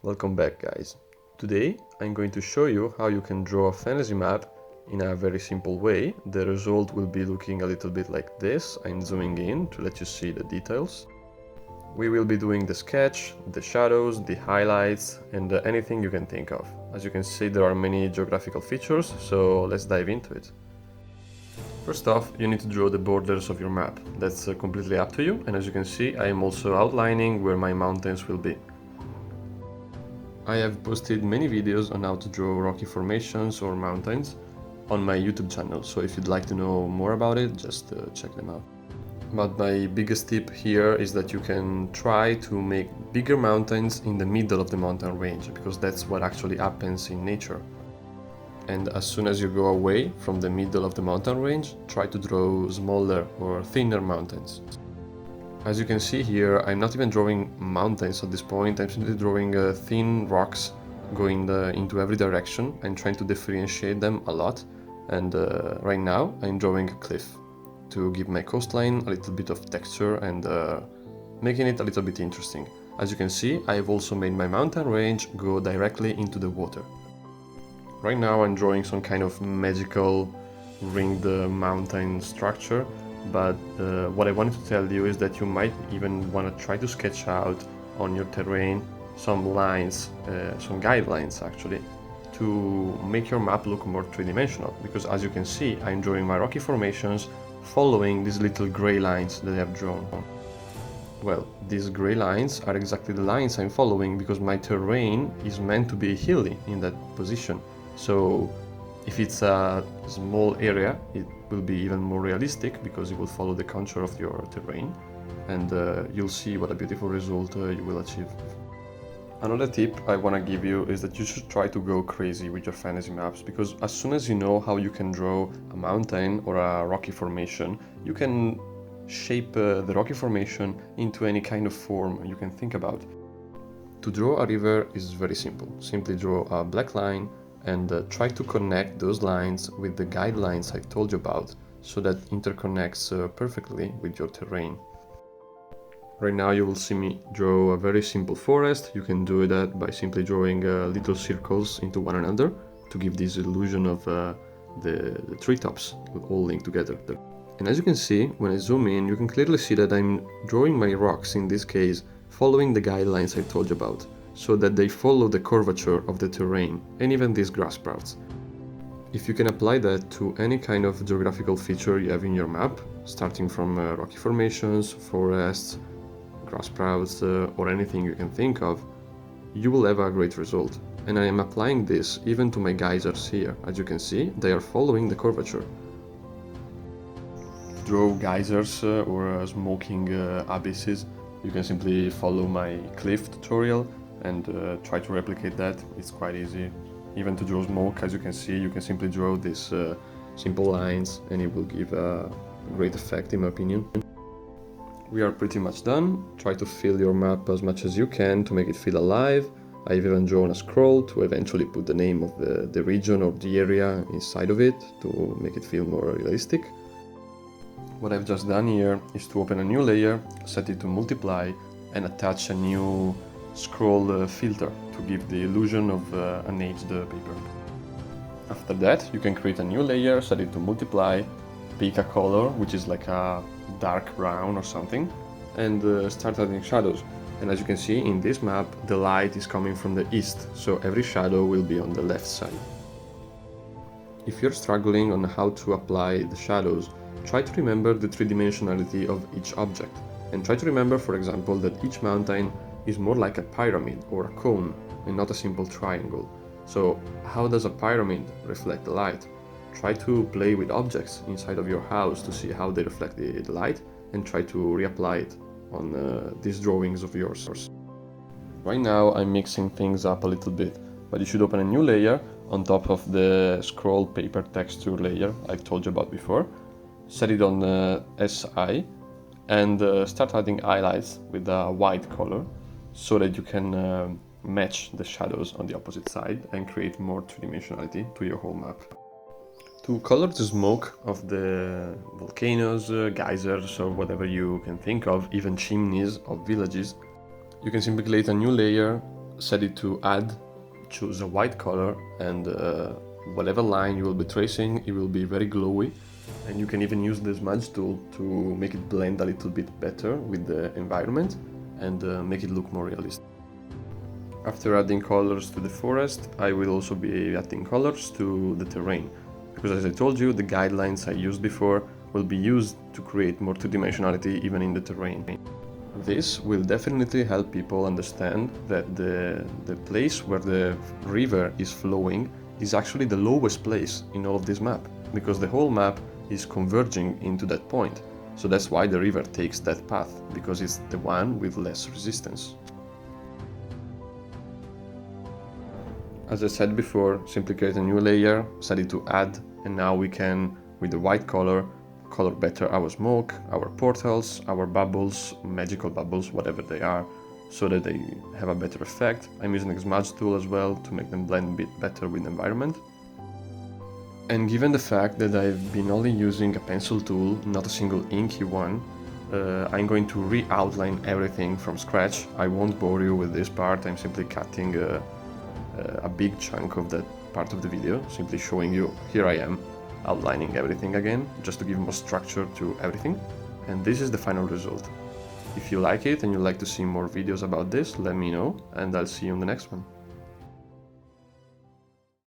Welcome back, guys. Today I'm going to show you how you can draw a fantasy map in a very simple way. The result will be looking a little bit like this. I'm zooming in to let you see the details. We will be doing the sketch, the shadows, the highlights, and anything you can think of. As you can see, there are many geographical features, so let's dive into it. First off, you need to draw the borders of your map. That's completely up to you, and as you can see, I am also outlining where my mountains will be. I have posted many videos on how to draw rocky formations or mountains on my YouTube channel, so if you'd like to know more about it, just check them out. But my biggest tip here is that you can try to make bigger mountains in the middle of the mountain range, because that's what actually happens in nature. And as soon as you go away from the middle of the mountain range, try to draw smaller or thinner mountains. As you can see here, I'm not even drawing mountains at this point, I'm simply drawing thin rocks going into every direction. I'm trying to differentiate them a lot, and right now I'm drawing a cliff to give my coastline a little bit of texture and making it a little bit interesting. As you can see, I've also made my mountain range go directly into the water. Right now I'm drawing some kind of magical ringed mountain structure, but what I wanted to tell you is that you might even want to try to sketch out on your terrain some lines, some guidelines actually, to make your map look more three-dimensional, because as you can see, I'm drawing my rocky formations following these little gray lines that I have drawn. Well, these gray lines are exactly the lines I'm following because my terrain is meant to be hilly in that position. So if it's a small area, it will be even more realistic because it will follow the contour of your terrain, and you'll see what a beautiful result you will achieve. Another tip I want to give you is that you should try to go crazy with your fantasy maps, because as soon as you know how you can draw a mountain or a rocky formation, you can shape the rocky formation into any kind of form you can think about. To draw a river is very simple. Simply draw a black line and try to connect those lines with the guidelines I told you about, so that interconnects perfectly with your terrain. Right now you will see me draw a very simple forest. You can do that by simply drawing little circles into one another to give this illusion of the treetops all linked together. And as you can see, when I zoom in, you can clearly see that I'm drawing my rocks, in this case, following the guidelines I told you about, so that they follow the curvature of the terrain, and even these grass sprouts. If you can apply that to any kind of geographical feature you have in your map, starting from rocky formations, forests, grass sprouts, or anything you can think of, you will have a great result. And I am applying this even to my geysers here. As you can see, they are following the curvature. To draw geysers or smoking abysses, you can simply follow my cliff tutorial and try to replicate that. It's quite easy. Even to draw smoke, as you can see, you can simply draw these simple lines and it will give a great effect, in my opinion. We are pretty much done. Try to fill your map as much as you can to make it feel alive. I've even drawn a scroll to eventually put the name of the region or the area inside of it to make it feel more realistic. What I've just done here is to open a new layer, set it to multiply, and attach a new scroll filter to give the illusion of an aged paper. After that, you can create a new layer, set it to multiply, pick a color, which is like a dark brown or something, and start adding shadows. And as you can see in this map, the light is coming from the east, so every shadow will be on the left side. If you're struggling on how to apply the shadows, try to remember the three-dimensionality of each object, and try to remember, for example, that each mountain is more like a pyramid or a cone and not a simple triangle. So how does a pyramid reflect the light? Try to play with objects inside of your house to see how they reflect the light, and try to reapply it on these drawings of yours. Right now I'm mixing things up a little bit, but you should open a new layer on top of the scroll paper texture layer I've told you about before. Set it on SI and start adding highlights with a white color so that you can match the shadows on the opposite side and create more three-dimensionality to your whole map. To color the smoke of the volcanoes, geysers, or whatever you can think of, even chimneys of villages, you can simply create a new layer, set it to add, choose a white color, and whatever line you will be tracing, it will be very glowy. And you can even use the smudge tool to make it blend a little bit better with the environment and make it look more realistic. After adding colors to the forest, I will also be adding colors to the terrain, because as I told you, the guidelines I used before will be used to create more two-dimensionality even in the terrain. This will definitely help people understand that the place where the river is flowing is actually the lowest place in all of this map, because the whole map is converging into that point. So that's why the river takes that path, because it's the one with less resistance. As I said before, simply create a new layer, set it to add, and now we can, with the white color better our smoke, our portals, our bubbles, magical bubbles, whatever they are, so that they have a better effect. I'm using the smudge tool as well to make them blend a bit better with the environment. And given the fact that I've been only using a pencil tool, not a single inky one, I'm going to re-outline everything from scratch. I won't bore you with this part, I'm simply cutting a big chunk of that part of the video, simply showing you, here I am, outlining everything again, just to give more structure to everything. And this is the final result. If you like it and you'd like to see more videos about this, let me know, and I'll see you on the next one.